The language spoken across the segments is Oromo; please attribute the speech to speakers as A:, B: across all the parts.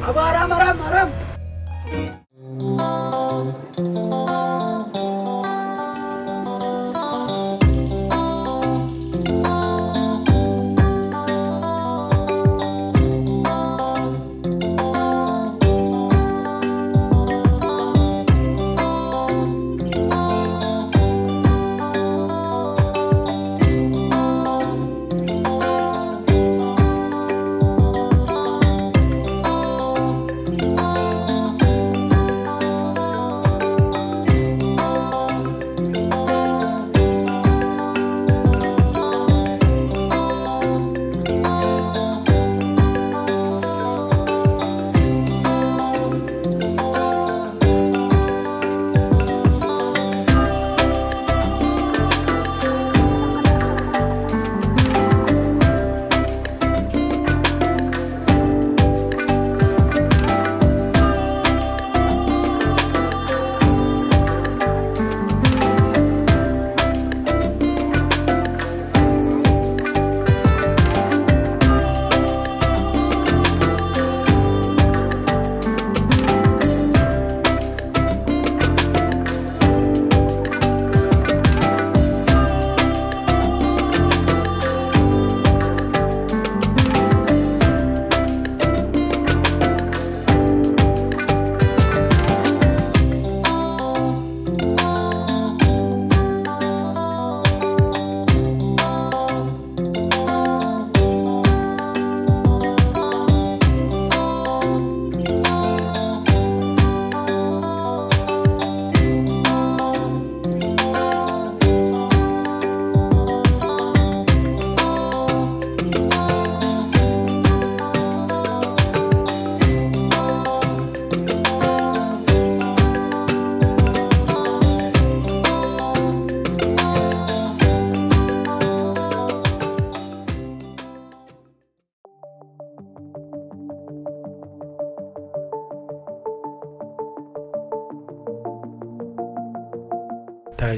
A: Abara maram maram.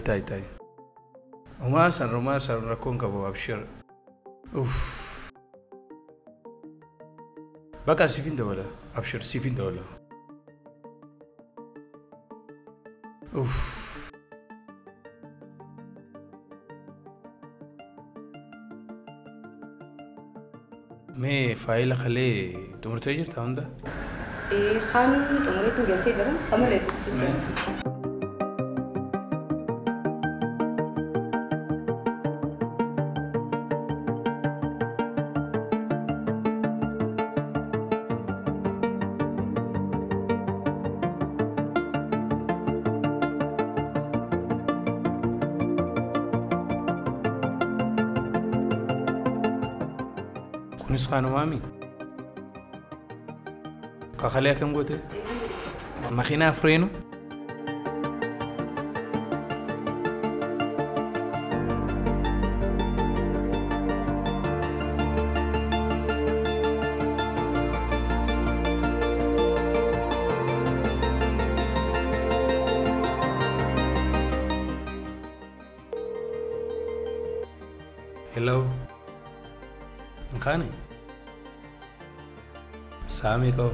B: Tai. Romasan rakon kabo abshir. Uff. Baka sifin dawala. Abshir sifin dawala. Uff. मैं फाइल खले तुम तो ये था उनका
C: खान तुम्हारे तो गया चीज़ है हमारे तो
B: نسخة نوامي خليها كم قلت ماخينا فرينو هلو خاني سامي کو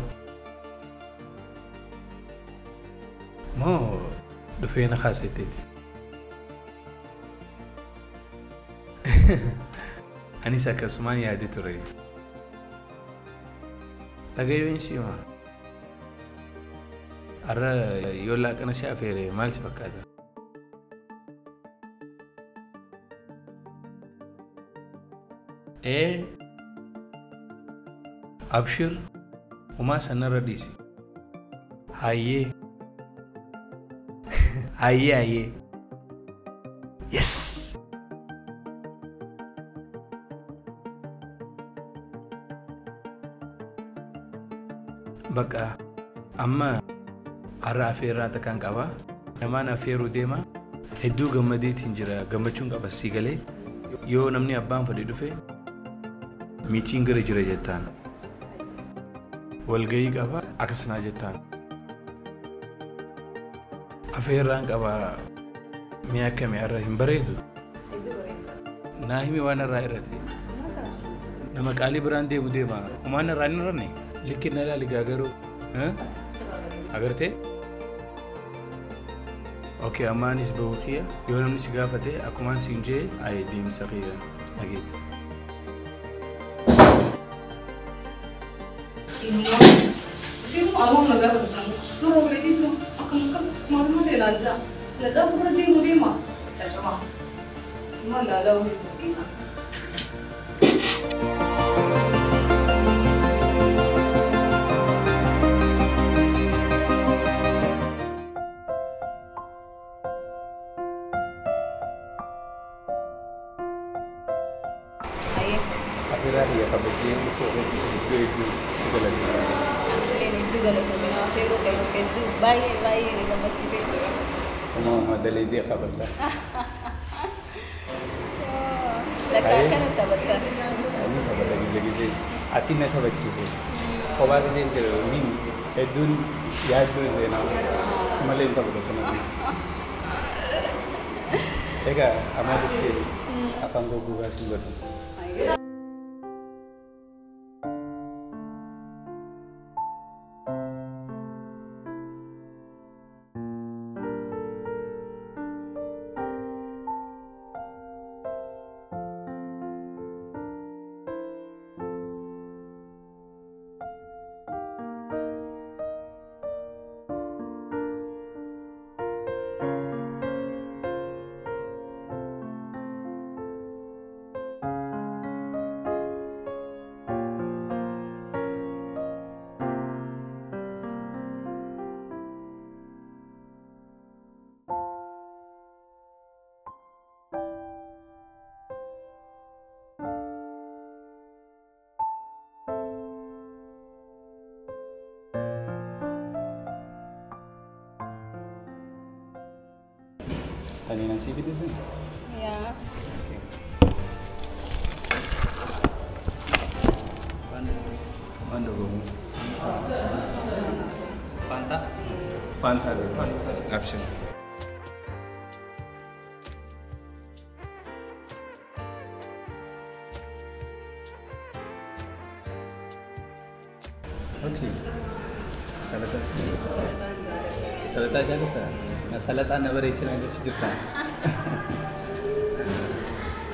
B: مو دفينا خاصيتي أني ساكسمان يادي تري لقيو إنشي ما أرى يولا كنا شافيري مالش فكادا إيه أبشر وما سنرى ديسي هاي هاي يس بقى أما أرى أفيرا تكان كوا نمان أفيرو ديما هدو غمدي تنجرا غمچون كبا سيغلي يو نمني أبان فدي دفه ميتينغ رجرا جتان والغي كبا أكسنا جتان أفيران كبا مياكا ميارا همبريدو ناهمي وانا رايرتي نما قالي بران ديمو ديما ومانا راني راني لكن نلا لغاغرو Agartee? Okey, ammaanis bahuu kiyya yoo namni si gaafate akkumaan siin jee ayi deemsa kiyya dhageetti.
C: Filmii Afaan Oromoo besan. Nuroo bireetis nu akka maal ilaalcha. Lacaa tukura deemu deema. Caccaba. Maal laalaa waliin qopheessa.
B: Akhirnya ya kabajee itu segala galanya.
C: Itu kalau kena Fero itu bayi ni gambarsiisee jira.
B: Mama dalii dia kabata.
C: Lakka kana taphata.
B: Ani kabata gize. Ati na taphachiise. Kophaa giseen jira min hedduun yaaddoo seenaa malee taphata kana. Egaa amma dhuftee afaan gogaa siin godhu. Tadi nasi gitu sih?
C: Ya.
B: Okay. Mana kamu?
A: Fanta?
B: Fanta deh. Caption. Okay. Salatan. Salatan jaga tak? Salatan apa receh aja cerita.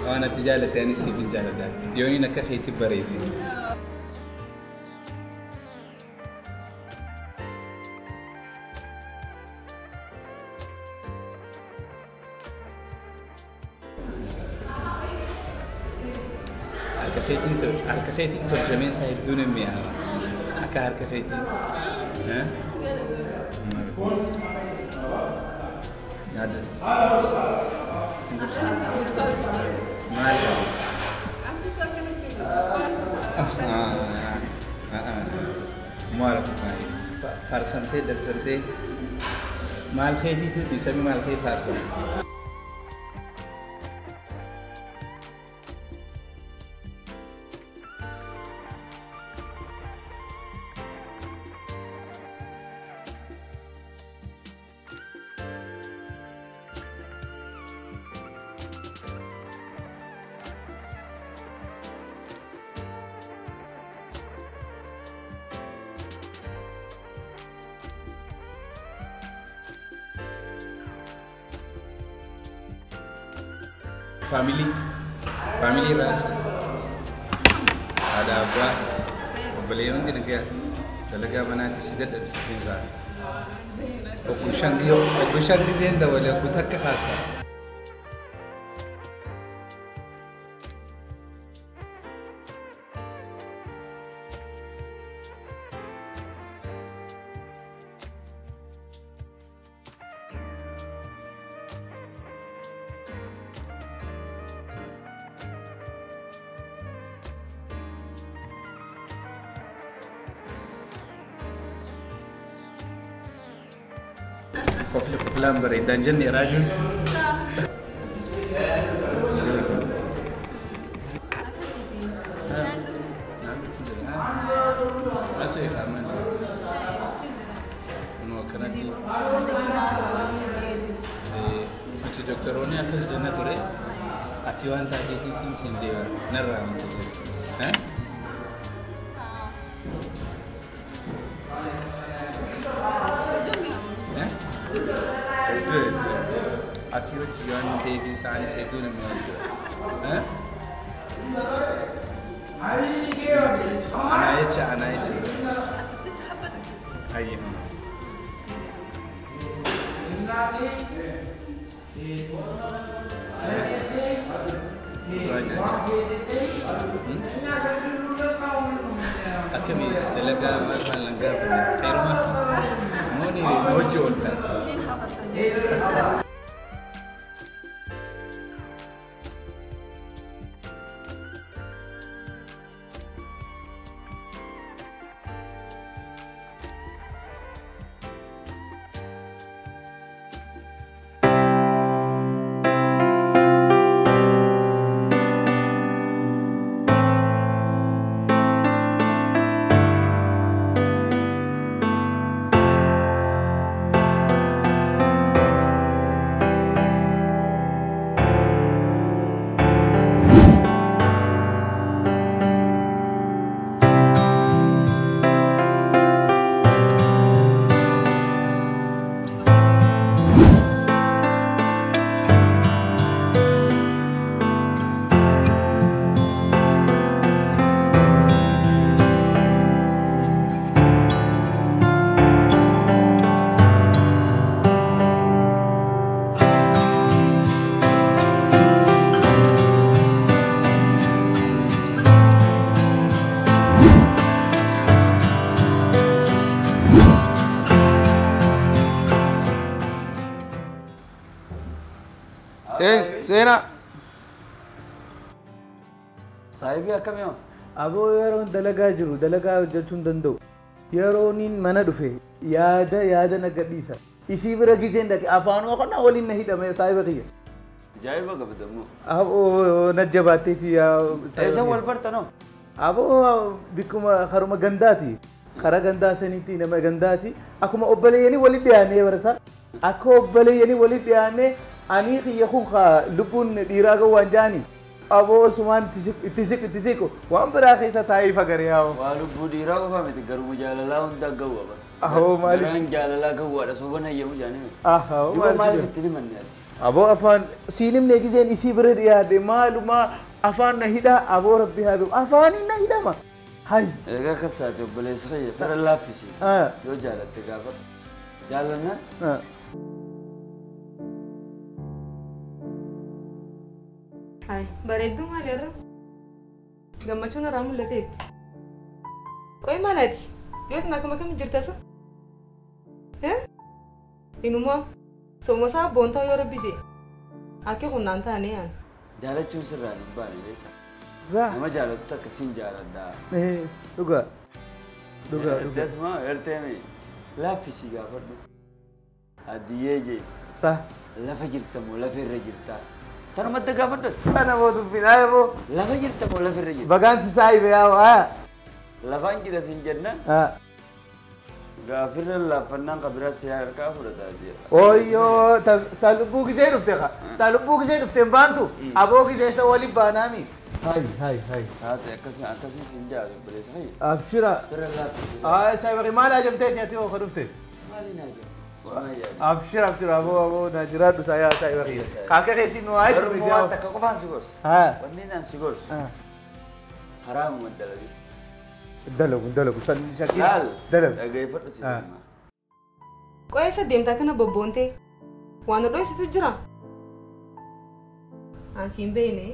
B: Awana tijala tani sifin jalada. Yoni nak khiti baridi. Harka khiti terjemahan saya dunia miah. Aka harka khiti. Hah? Ada. Singgur Malah.
C: Aku tu akan
B: Muaraf mais. Farsan te dar sarte. Mal kheti tu bisa mal kheti farsan. Family rasa ada apa beliau nanti talaga mana sidat da sisinsa okushan di zenda wala kutakka khasta Kofilam beri dungeon ni Raju. Masih aman. Uno kena di. Macam doktor ni aku sudah nak turun. Acuan tadi itu sinjau neram tu. Ati hojii yoo hin ta'eef isaanis hedduu namni hojjeta. Ana jecha. Ayyin. Akkami dalagaa maal langaa xeeruma mooni hojii oolta.
A: Sena.
D: Sahibi akkam yoo?
A: Aboo yeroon dalagaa jiru dalagaa hojjechuun danda'u. Yeroonin mana dhufe yaada nagadhiisa. Isii bira gijeen dhaqe afaanuma qonna waliin na hidhame saahiba kiyya.
D: Ajaa'iba qabatamu.
A: Aboo na jabaatteeti yaa.
D: Eessan wal bartanoo?
A: Aboo bikkuma karuma gandaati. Kara gandaa saniitti nama gandaati. Akkuma obboleeyyanii walitti dhiyaannee barasa. Akka obboleeyyanii walitti dhiyaannee ani kiyya kun lubbuun dhiiraa gawwaan jaani. Aboo sumaan ittisiqu waan biraa keessa taa'ee fagare yaa'u.
D: Waa lubbuu dhiiraa qofa miti garuma jaalalaa hunda gawwa bara.
A: Ahoo maali?
D: Garaan jaalalaa gawwaadha soban hayyamu jaanii.
A: Ahoo
D: maali? Maaliif itti himanne ati?
A: Aboo afaan siinimne gizeen isii bira dhiyaate maaluma afaan na hidha aboo rabbi haa beeku afaaniin na hidhama. Hay.
D: Egaa akkas taate obboleessa kiyya fira laaffisi. Yoo jaalatte gaafa jaalannaan.
C: Hai, bareedduu maalirra? Gammachuun irraa mul'ateetti. Qo'i maalaati? Dhiyootni akkam akkamii jirtasa? Inumaa soomasaa boontaa yoo rabbi jee akka qunnaan taane yaan.
D: Jaalachuun sirraan hin baane beekta. Nama jaalattu akkasiin jaaladhaa.
A: Dhugaa.
D: Jatuma erteemi laaffisii gaafadhu. Addiyyee jee.
A: Sa.
D: Lafa jirtamoo lafa irra jirtaa. Tanuma madda gaafadhu.
A: Kana boodu finaaye boo.
D: Lafa jirtamoo lafa irra jirtaa.
A: Bagaansi saayibe yaa.
D: Lafaan jira sin jenna. Gaafirra laafannaan qabiraa si harkaa fudhataa jira.
A: Oyyoo talubbuu gisee dhufte ka. Talubbuu gisee dhufte baantu aboo gisee isa waliin baanaami. Hai.
D: Haati akkasii sin jaalu bileessa hayi.
A: Abshira.
D: Firra laaffisi.
A: Saayibe maal ajamtee nyaati yoo dhufte?
D: Maali naaja?
A: Abshira aboo na jiraadhu saa yaa saayibe. Kaaka keessi nu haa jiru.
D: Garuu waan takka qofaan si gorsa. Wanni naan si gorsa. Haraamuma dalagi.
A: Dalagu san shakkii.
D: Dalagu. Dhaggeeffadhu si deema.
C: Qo'i isa deemtaa kana bobboontee waan dho'isitu jira. Ansiin beene.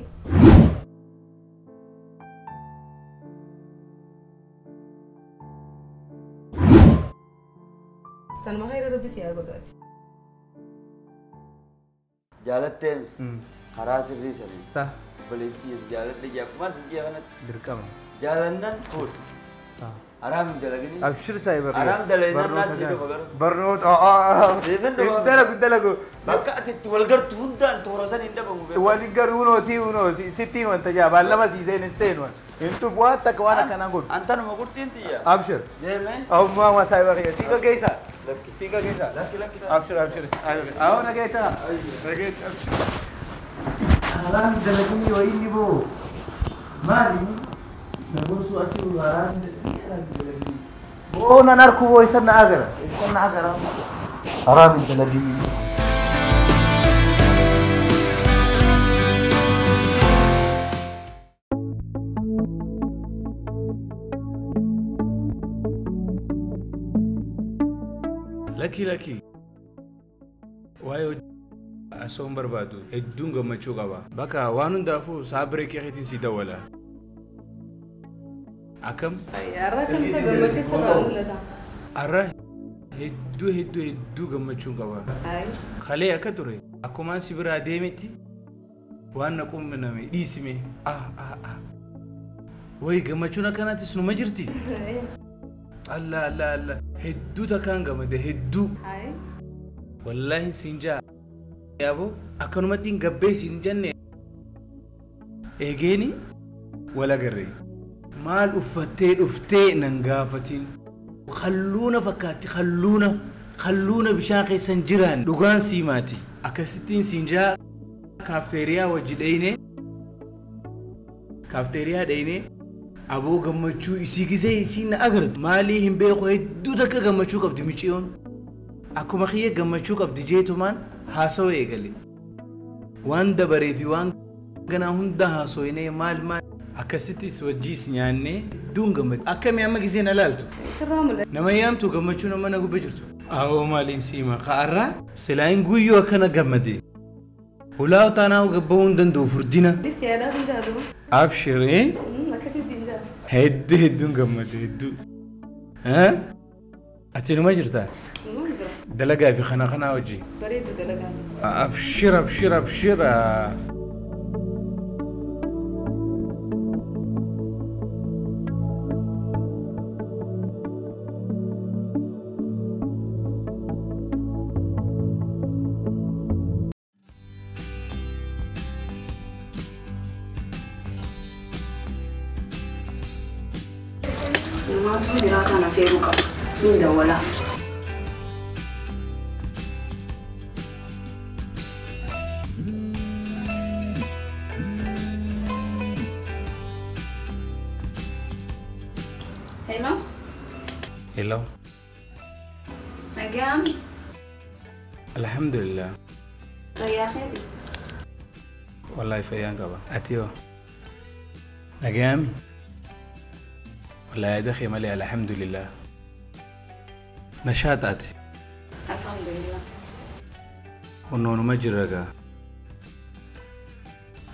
C: Tanuma hayra rabbi si haa godhaati.
D: Jaalatteemi. Karaa sirrii sanii.
A: Sa.
D: Obboleettii as jaaladhe akkuma as jee kanatti.
A: Dirqama.
D: Jaalannan fuudhu. Haraam hin dalagini.
A: Abshir saayibe.
D: Haraam dalagini naas si dhufa garuu.
A: Barnoota.
D: Seetan dhufa.
A: Dalagu.
D: Bakka ati itti wal gartu hundaan toora san hin dhabamu beeku.
A: Waliin garuu unoo sittiin wanta jaa lama siiseen hin seenu. Intu waan takka waan akkanaan godhu.
D: Antanuma qurxiin tiyya.
A: Abshir.
D: Deemee.
A: Amma saayibe kiyya siika geessa.
D: Lakki.
A: Siika geessa.
D: Lakki.
A: Abshir. Awo nageeta. Nageeta. Haraam dalagini wayinni boo. Maali? Nagosu achu haraam dalagini. Boo nan arku boo isan na agara. Haraam dalagini.
B: Laki. Waayo asoon barbaadu hedduun gammachuu qaba. Bakka waan hundaafuu saabiree keetiin si dawwala. Akkam?
C: Arraa kan isa gammachuu sirraa mul'ata.
B: Arraa hedduu gammachuu qaba. Kalee akka ture akkumaan si biraa deemetti waan na qunname dhiisime. Way gammachuun akkanaatis numa jirti. Allah hedduu takkaan gammade hedduu. Wallahi sinjaa yaabo akkanumatti hin gabbee sin jenne eegeeni wala garree maal uffattee dhuftee nan gaafatiin kalluuna fakkaatti kalluuna bishaan keessan jiraan dhugaan siimaati akkasittiin sinjaa kaafteeriyaa wajji dheyne aboo gammachuu isii gisee isiin na agartu maalii hin beeku hedduu takka gammachuu qabdi miciyoon akkuma kiyya gammachuu qabdi jeetumaan haasawaa eegale waan dabaree fi waan ganaa hunda haasoyinee maal akkasittis wajjiis nyaannee hedduun gammadu akkamii amma giseen alaaltu nama yaamtu gammachuu nama na gubba jirtu awoo maaliin siima ka'arraa silaayin guyyoo akkana gammade hulaa utaanaa gabbahuu hin danda'u furdina abshiree hedduun gammade hedduu ati numa jirtaa dalagaa fi kana wajji
C: bareedu dalagaa
B: abshir
C: Namaatu biraata na feeruu qaba. Min dawwalaaf.
B: Hello.
C: Nagam.
B: Alhamdulillah.
C: Raya khadi.
B: Wallahi fayyan qaba. Atiyo. Nagami. Wallahi dakhi mali alhamdulillah. Nashaat ati.
C: Alhamdulillah.
B: ونون مجرقة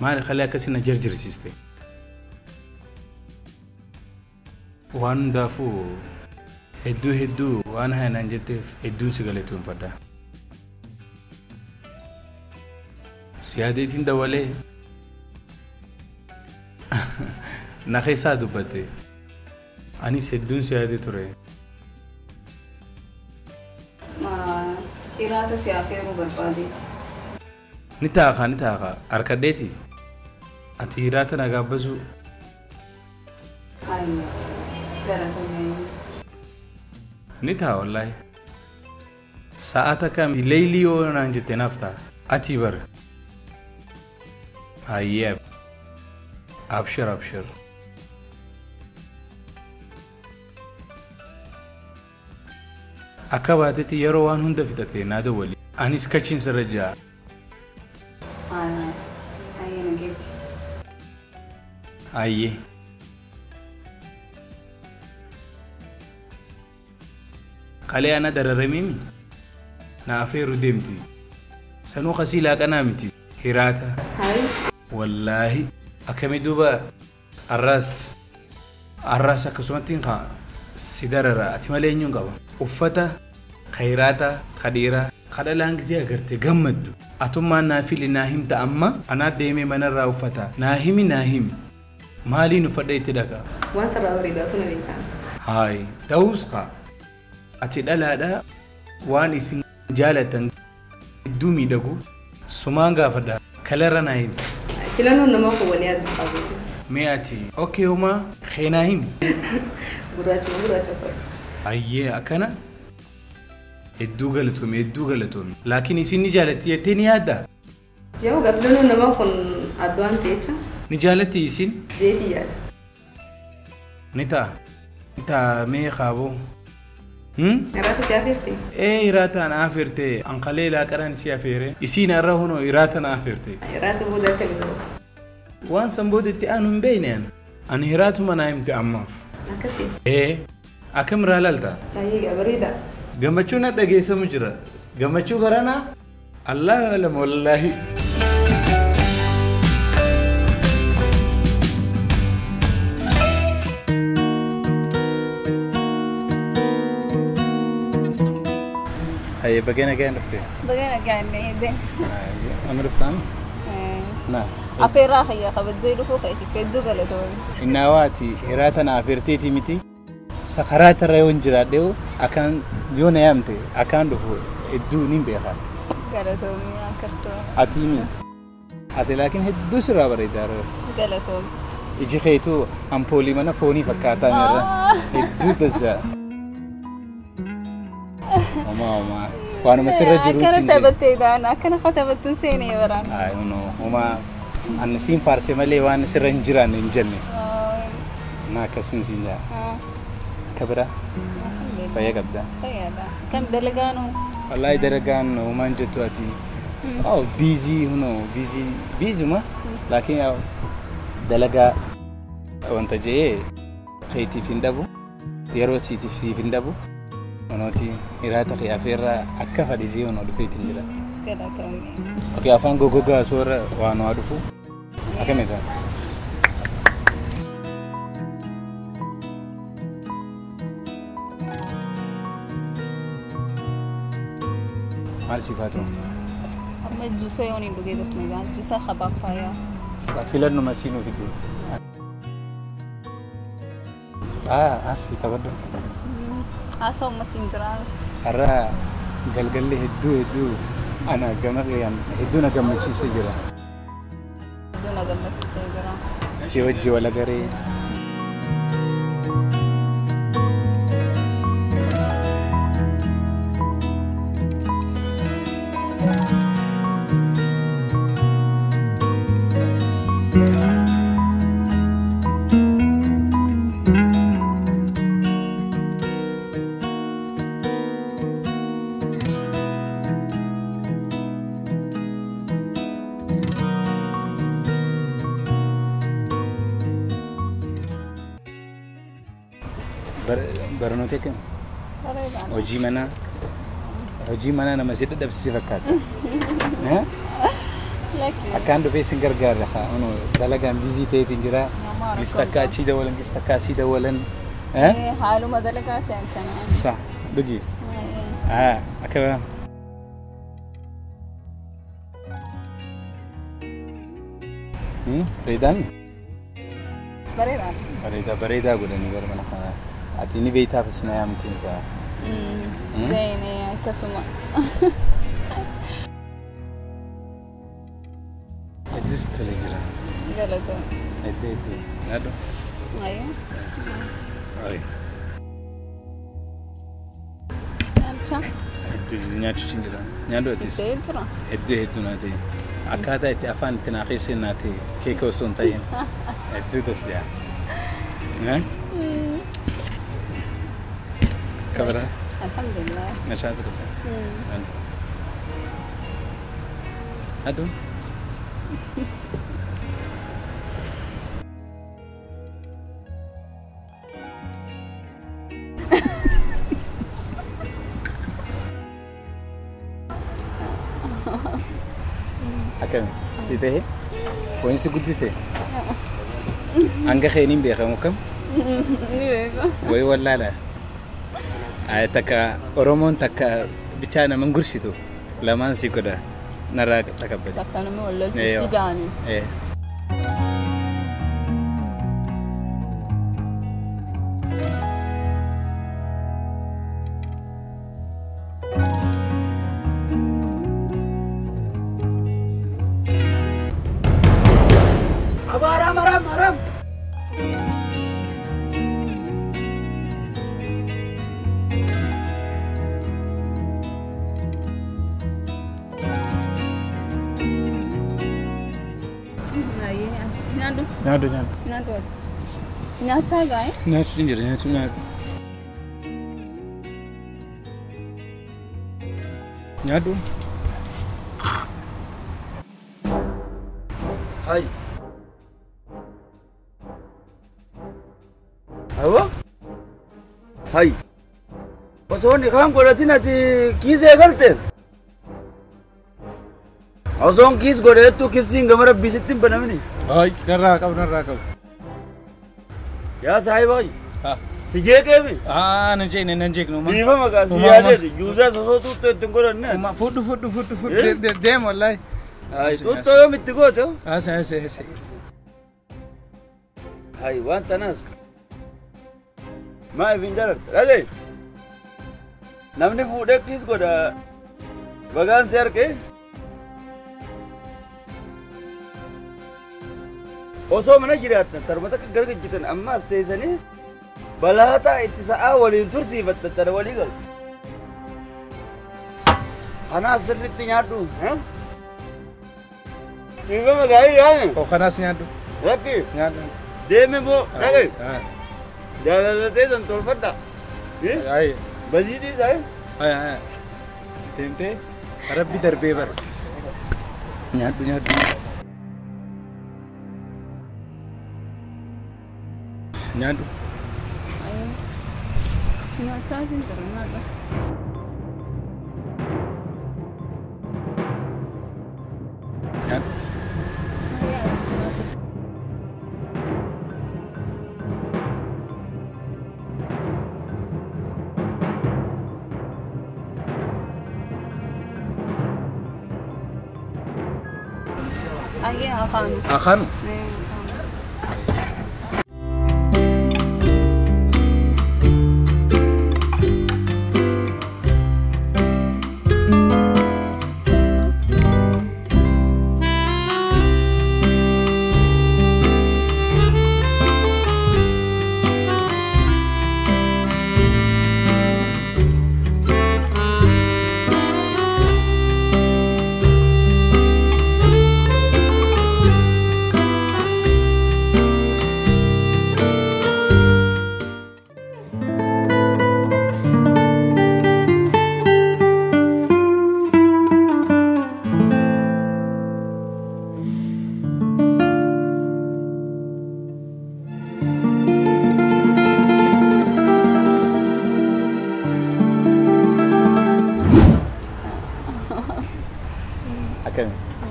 B: ما خليها كسينا جرجر سيستي وان دافو هدو وانا هنا نجتف هدو سيغلتون فدا سيادتين دوالي نخي سادو باتي اني سيدون سيادة توري
C: إرادة سيافير وبرباديت
B: نتاقا أركاديتي أتي إرادة نقابزو
C: هاي قرأتني
B: نتا والله ساعتك ليلي ونانجت نفتا أتي بر هاي أبشر أكباتي يروان هند فتاتي نادو ولي أنيس كاتشين سرجع
C: هاي أنا جيت
B: هاي خلي أنا دررميمي نافيرو ديمتي سنو خسيلا كنامتي هيراتا
C: هاي
B: والله أكمي دوبا الراس أكسومتين خا سيدارا أتمالين يوم قبا uffata khayraata khadira khadalaan gisee agarte gammaddu atummaa naafili naahimta amma anaa deemee manarraa uffata naahimi maaliin uffadha itti dhaqa
C: waan sarraa bareedaatu na beekaa
B: haay ta'us qa ati dhalaadha waan isin jaalatan idduu miidhagu sumaan gaafadha kalarra naahim
C: filannoon nama kuwwanii adda qabu
B: mee ati okay uma kheenaahim
C: gurraacha
B: أيه أكنا الدوغلتهم لكن يصير نجالتي يتني هذا
C: يا هو قبلنا نما خن أدوان تيجا
B: نجالتي يصير
C: جيتي يا
B: نتا مي خابو
C: إراتة سافرتي
B: إيه إراتة أنا أفرتي أنقلي لا كران سافره يصير نرهونه إراتة أنا أفرتي
C: إراتة بودت منه
B: وان سنبودتي أنا مبينين أنا إراتة ما نايمتي أماف
C: نكسي
B: إيه أكم رالالتا
C: تايجا بريدة
B: gammachuu na dhageessamu jira gammachuu barana Allah alam wallahi هي بقينا قاعد نفتي
C: بقينا قاعد نهدي
B: أمر فتان نعم
C: أفيرا خيا خبت زي لفوق أيتي في الدوغة لتوي
B: إنواتي هراتنا أفيرتيتي متي سخرات الريون جراديو أكان يوم يامتي أكان دفو الدو نيم بيخال
C: قالتومي أكرتو
B: أتيمي أتي لكن هدو سرا بريدار
C: قالتومي
B: يجي خيتو أمبولي منا فوني فكاتا نرى هدو تزا وما وانا مسير جروسين
C: كانت تبتي دانا كان خطبت سيني وران
B: نو وما النسيم فارسي ملي وانا سر نجران نجني ما كسن سينجا كبرة فيا قبدا
C: فيا كم دلقانو
B: والله دلقان وما نجتواتي أو بيزي هنو بيزي ما لكن دلقا وانت جاي خيتي في ندبو يروسي في ندبو ونوتي إرادة خي أفيرا أكفا دي زيون ودفيت نجلا
C: كده كمي
B: أوكي أفان غوغا صور وانو أدفو أكمل ذا مال صفاته
C: أما الجوسة يوني بقي دسمي جوسة خباق فايا
B: فيلر نمسينو تقول أصلي تبدو
C: أصلا ما تندران
B: هرا قال لي هدو أنا جمع يعني هدونا جمع شيء سجرا
C: هدونا جمع شيء سجرا
B: سيوجي ولا غري برنوتي كم؟ هجي منا نما زيد دبسي فكات ها؟ أكان دو بيسن غرغر رخا أنو دلقان بيزيتي تنجرا بيستكاشي دولا بيستكاشي دولا ها؟
C: حالو ما دلقات أنت
B: صح دقي أكبر ريدان بريدا قولني برمنا خنا أتيني بيتها في السنة يوم تنسى
C: زيني كسمة
B: إدريس تلقيرا
C: قالته
B: إدريس نادو
C: أيوة
B: أي
C: أنت
B: إدريس نياتش تنجرا نادو إدريس
C: سيدرا
B: إدريس ناتي أكادا إتفان تناقيس ناتي كيكو سونتين إدريس يا ها كبرة
C: الحمد لله
B: نشاط أدو أكمل سيده وين سكوتي سه أنك خينين بيخا مكم وي ولا لا تكا أورومون تكا بيتانا من قرشتو لما نسي كده نرى تكبر
C: تكنا ما ولا تستجاني
B: إيه
D: مرام
B: Nyado.
C: Nyata guy?
B: Nyatu ginger, nyatu. Nyado.
D: Hai. Ayo. Hai. osoo ni kaan godhatin ati kiisee galte. Osoon kiis godheettu kiisiin gama rabbiisitti hin banamini.
B: Ay, narraa qabu.
D: Yaa saahibaay.
B: Ha.
D: Si jeeqeemi.
B: Nan jeeqnu ma.
D: Dhiifa maqaa si yaadee juusaa sosoo tuuttoo ittiin godhanne.
B: Fudhu. Deem wallahi.
D: Ay, tuuttoo yoom itti goote?
B: Ase.
D: Ay, waan tanas. Maa ifin jararte? Dhagee. Namni fuudhee kiis godha. Bagaan si harkee. Osoo mana jiraatan tarbata akka gargajjitan amma as teessanii balaataa itti sa'aa waliin tursiifattan tana walii galu. Kanaas sirriitti nyaadhu. Dhiifama gaa'ii yaane.
B: Kanaas nyaadhu.
D: Rakki.
B: Nyaadhu.
D: Deeme moo dhagee. Jaalallatee san tolfadha. Bazii dhiisaa.
B: Deemtee rabbi darbee bara. Nyaadhu. Nyaadhu.
C: Nyaachaa hin jiru nyaadha.
B: Nyaadhu.
C: Ayee akaanu.
B: Akaanu.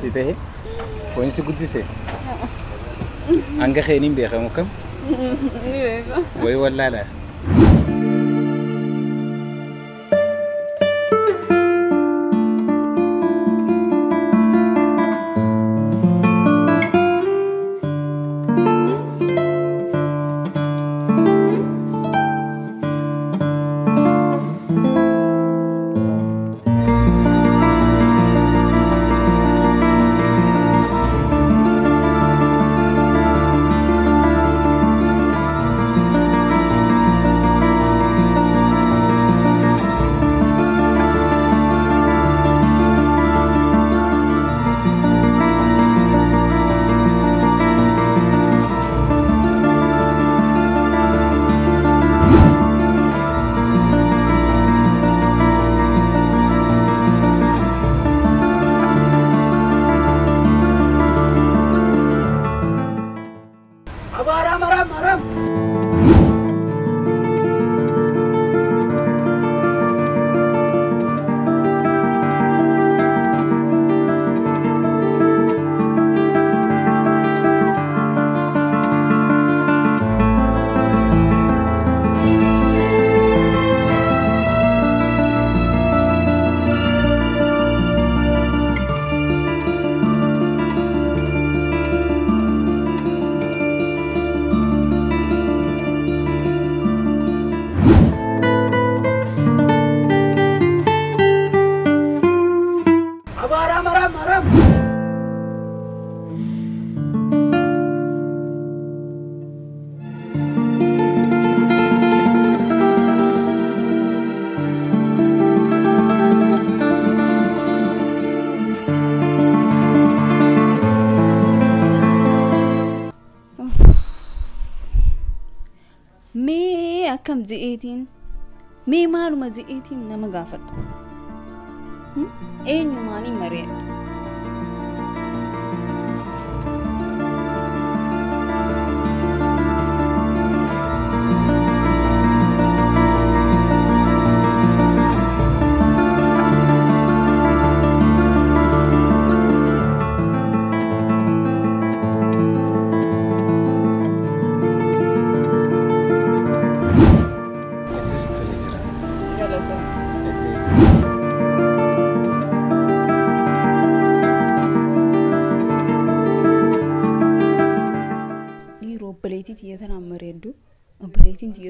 B: Sitee poinsi guddise hanga keeniin beekamu kam
C: Ni beeka.
B: wayi wallaala
C: akkam ji'eetiin mee maaluma ji'eetiin nama gaafadha eenyumaanii mari'adha.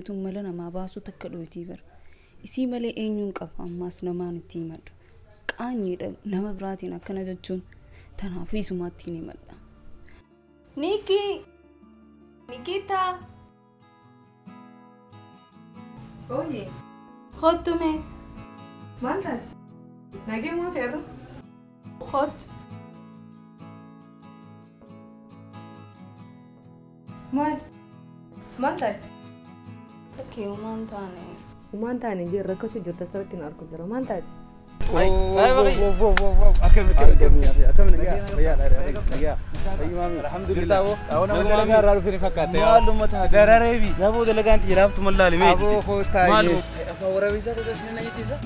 E: tun mala namaa baasuu takka dhoytii bara. Isii malee eenyuun qaba ammaas namaan itti himadhu. Qaanyiidha nama biraatiin akkana jechuun tanaafuu isumaatti ni himadha. Nikita!
C: Oye,
E: Khottume!
C: maal taate? Nagee moo feerra?
E: Khott!
C: Maal? Maal taate?
E: Lakkee umaan taane.
C: Umaan taane jee rakkachuu jirta sirriitti na argu jira. Maal taate?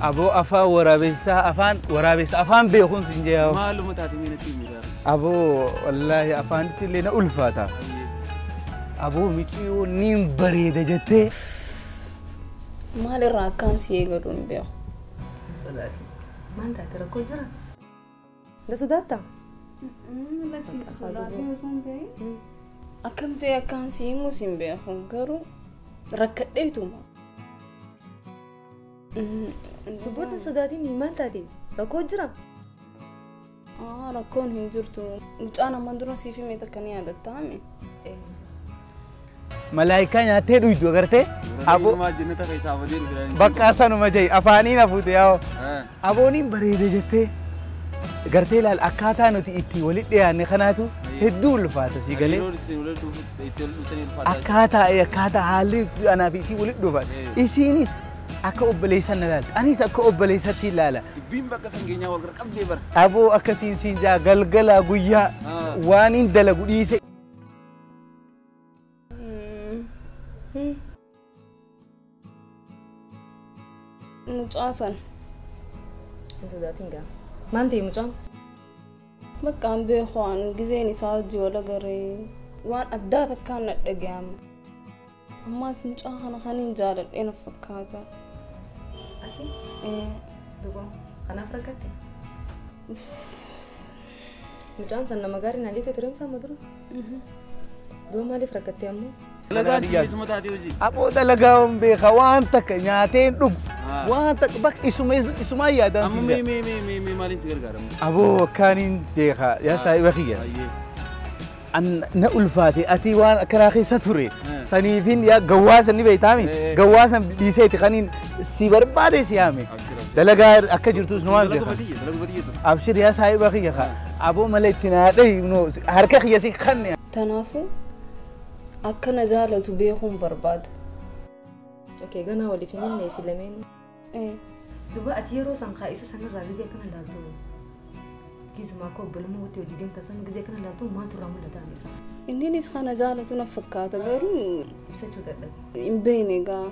A: Abo afaan waraabessaa afaan beekuun siin jee abo wallahi afaanitti illee na ulfaata. Abo michiyoo niin bareeda jettee
E: Maalirraa akkaan si eegadu hin beeku.
C: Sodaati. Maal taate rakkoo jira? Na sodaattaa?
E: Akkam ta'e akkaan si himus hin beeku garuu rakkadheetuma.
C: Dubboonni sodaatiin maal taate? Rakkoo jira?
E: Rakkoon hin jirtu. Mucaan amman dura siif himee takka ni yaadattaame.
A: malaayikaa nyaattee dhuydu agartee abo bakka sanuma jai afaaniin hafuute yaa'u abooniin bareeda jettee gartee ilaal akkaataa nuti itti walitti dhiyaanne kanaatu hedduu ulfaata si galee akkaataa haalli anaa fi walitti dhufan isiinis akka obboleessan ilaalta anis akka obboleessatti ilaala aboo akkasiin siin jaa galgala guyyaa waan hin dalagu dhiise
E: mucaasan
C: sodaatinga maanti mucaan
E: bakka an beekoan gizeen isaa hojii wala garee waan addaa takkaan na dhaga'ama ammaas mucaa kana kaniin jaaladhee na fakkaata
C: ati dhugo kanaaf rakkatte mucaan san nama gaarii naan jette tureemsaa madura dua maaliif rakkatte ammoo
A: Abo talaga beeka waan takka nyaateen dhug waan takka bak isuma yaadaan si
D: maaliin si gargaaramu
A: abo kaaniin beeka yaa saahiba kiyya an na ulfaate ati waan akkanaa keessa ture saniifin yaa gawwaasa ni beeytaami gawwaasa dhiiseeti kaniin si barbaade si yaame dalagaa akka jirtus numaan beeka abshir yaa saahiba kiyya abo malee itti naadhee harka kiyya si kanne
E: tanaafu akkana jaalatu beekuun barbaada.
C: Okay, ganaa waliif hin himne si lameen. Duba ati yeroo san kaa'isa sanarraa gizee akkana ilaaltu. Gizuma akka obbolummaa wati hojii deemta san gizee akkana ilaaltu maal turraa mul'ataan isa.
E: Inninis kana jaalatu na fakkaata garuu
C: ibsachuu dadhabe.
E: Hin beekne egaa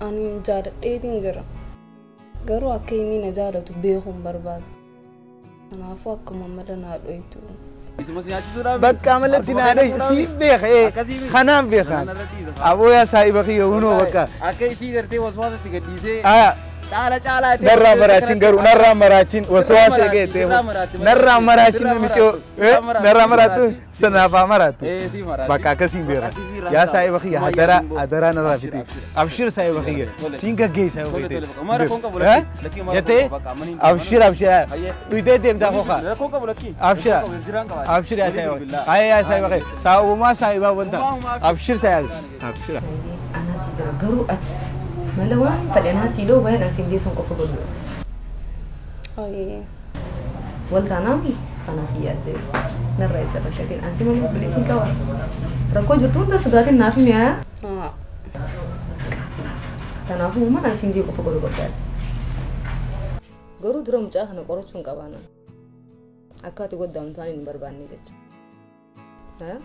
E: ani jaaladheetiin jira. Garuu akka inni na jaalatu beekuun barbaada. Kanaafuu akkuma mala naa dhoytu. Bakka
A: malatti naadhee si beeka kanaan beeka aboo yaa saahiba kiyya hunoo bakka
D: akka isii gartee waswaasatti gadhiisee
A: caala narraa maraachin garuu narraa maraachin waswaasa geete narraa maraachin michoo narraa maraatu sanaafaa maraatu bakka akkasiin beeka yaa saahiba kiyya hadaraa narraa fiti abshir saahiba kiyya siin gaggeessa jettee abshir dhuytee deemtaa hokaa abshir yaa saahiba kiyya saa'umaa saahiba wanta abshir saahiba abshir
C: anaati jira garuu ati malawan fadhana silo bayan asin dia song kopo dulu.
E: Oh iya.
C: Waltanami kana fiyade. Narra isa rakadin ansi malu belitin kawan. Rako jurtu nda sudatin nafi ya. Tanafu mana asin dia kopo dulu bakat. Goru drum cah na korochun kabana. Akka tu godam tanin barbani dech. Ha?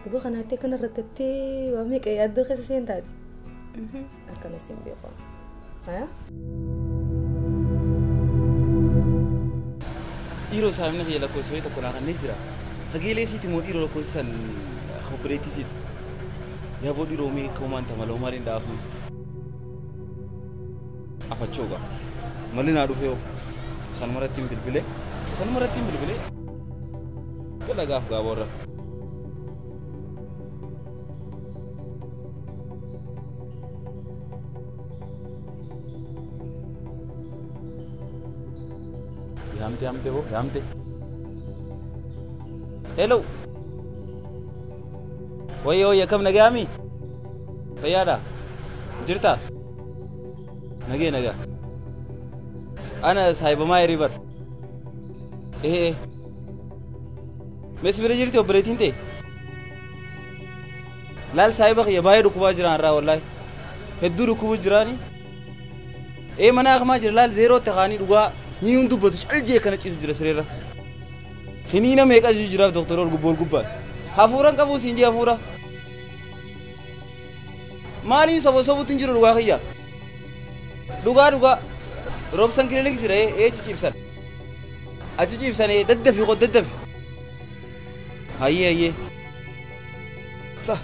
C: Duba kana te kana rakate wa me kaya do khase sentati. Akan asin beeko ha
D: iro saamna yela ko soyta ko na nijra khagele siti mo iro ko san khobreti sit ya bo iro me ko man tamalo marin da hu afa choga malina du feo san maratim bilbile kala gaf gabora Yaamte hoo yaamte. Hello. Wayyo yakam nagaami. Fayyaadha. Jirta. Nagaa. Ana saahibamaa hiribar. Mes bira jirti obboleettiin ta'e. Laal saahiba kiyya baay'ee dhukkubaa jiraan irraa wallaahi. Hedduu dhukkubuu jiraani. Mana akamaa jira laal zeerootti kaanii dhugaa ni hun dubbatu caljee kana ciisu jira sireerra. Hiniina meeqa jiraaf doktora ol gubbaan. Hafuuran qabuun siin jee hafuura. Maaliin sobuutti hin jiru dhugaa kiyya. Dhugaa. Roobsan kilinik jira ciciibsan. Achi ciibsan daddafi. Hayyee. Sa.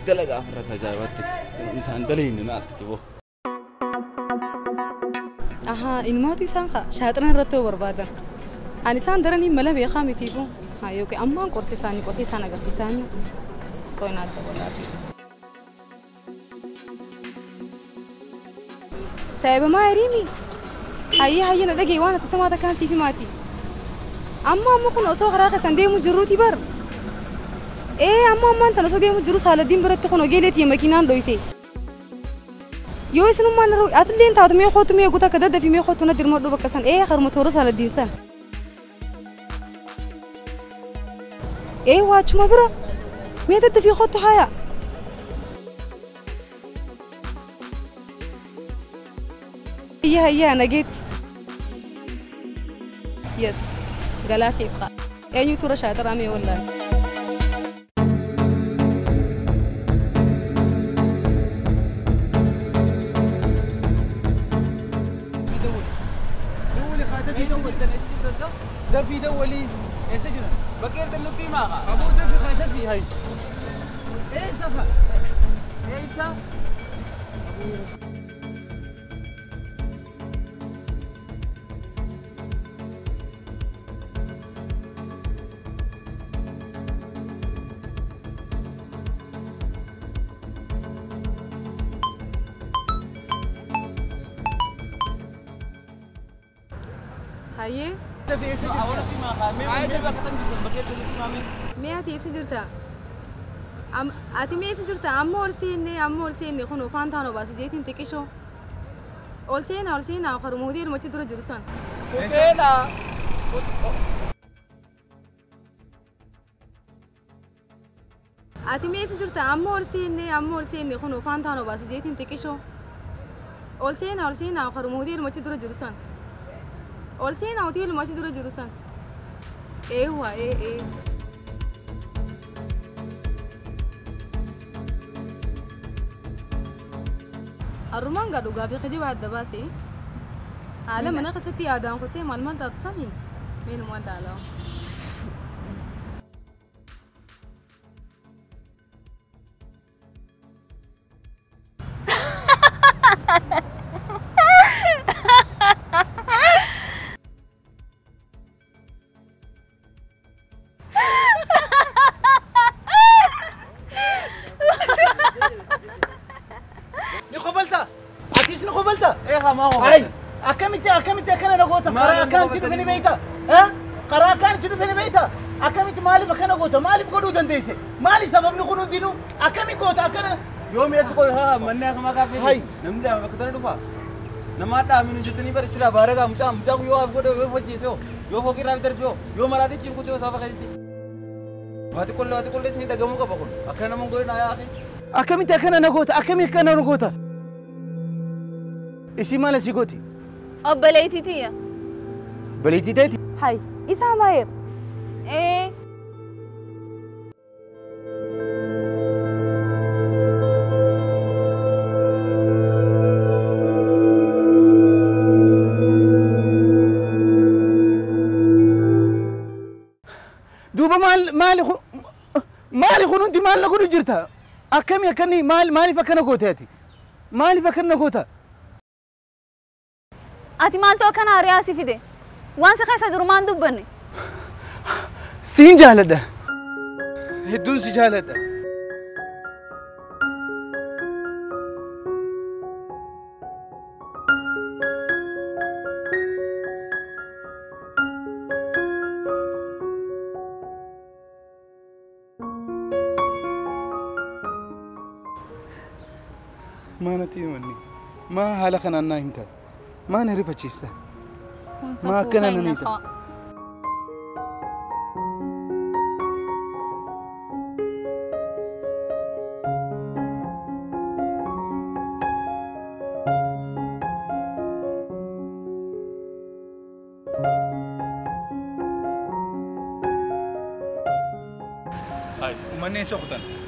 D: Dalagaa afarra kajaabaatti isaan dalayni naalti boo.
E: Ilmaatu isaan shaaxiraan irratti barbaadan. Ani isaan daranii mala beekaa mitiifuu. Yookiin ammaan qorti isaanii qotii isaan agarsiisanii qoyna adda godhaati. Saahibamaa hiriimi. Hayyee na dhagee waan atattamaa takkaan siifi maati. Amma kun osoo karaa keessan deemu jirruuti bar. Ammaan tan osoo deemu jiru saaladdiin biratti kun ogeeleetii makiinaan dhoyite. Yoo isinummaan naruu atilleen taatu mee kootu mee guutaa akka daddafi mee kootu na dirmadhu bakka san harma toora saaladdiin san. Waachuma bira mee daddafi kootu haya. Hayyaa nageetti. Yes galaasiif haa. Eenyu tura shaaxiraa mee wallaahi.
A: ده في دولي يا سجنا
D: بكيرت النقطي معها.
A: أبو ده في خاتفي هاي. إيه سفا.
D: إيه سا.
E: Hayyee. Mee ati eessa jirta? Ati mee eessa jirta? Amma ol seenne kun ufaan taanoo baase jeetiin xiqqishoo. Ol seenaa karuma hoteeluma achi dura jiru san.
D: Hoteela.
E: Ati mee eessa jirta? Amma ol seenne kun ufaan taanoo baase jeetiin xiqqishoo. Ol seenaa karuma hoteeluma achi dura jiru san. Ol seenaa hoteeluma achi dura jiru san. Arrumaan gaa dhugaa fi kijiba adda baase. Haala mana keessatti yaadaan kuttee maal taatu saniin meenumaan daalaa.
A: أكملت أكنا نقوته قرا كان تدو فيني بيتا قرا كان تدو فيني بيتا أكملت مالي فكنا قوته مالي فقدو تنديسه مالي سبب نقولون دينو أكمل قوته أكنا
D: يوم يسقي منك ما كافي هاي نمدا بكتر دفع نماتا من جتني برشلا بارغا مچا يو أفقد وفجيسو يو فوقي رابطر بيو يو مراتي چينكو تيو سافا كذي هاتي كل سنين دعمو كباكون أكنا مونغوري نايا أخي
A: أكملت أكنا نقوته أكمل كنا نقوته إيش ماله سيقوتي
E: بليتي تيا
A: بليتي تيتي
E: هاي إسا ماير
A: دوبا مالي خنون دي مال نقول جرتها أكمل أكني مالي فكنا قوتاتي مالي فكنا قوتها
E: أتي مالتو كان رياسي في ده وان سخيسة جرمان دبني
A: سين جالده هدون سجالده
F: ما نتي مني ما هلا خنا نايم كان ما نعرف أشيسته ما كنا نميته هاي ومني سوقتن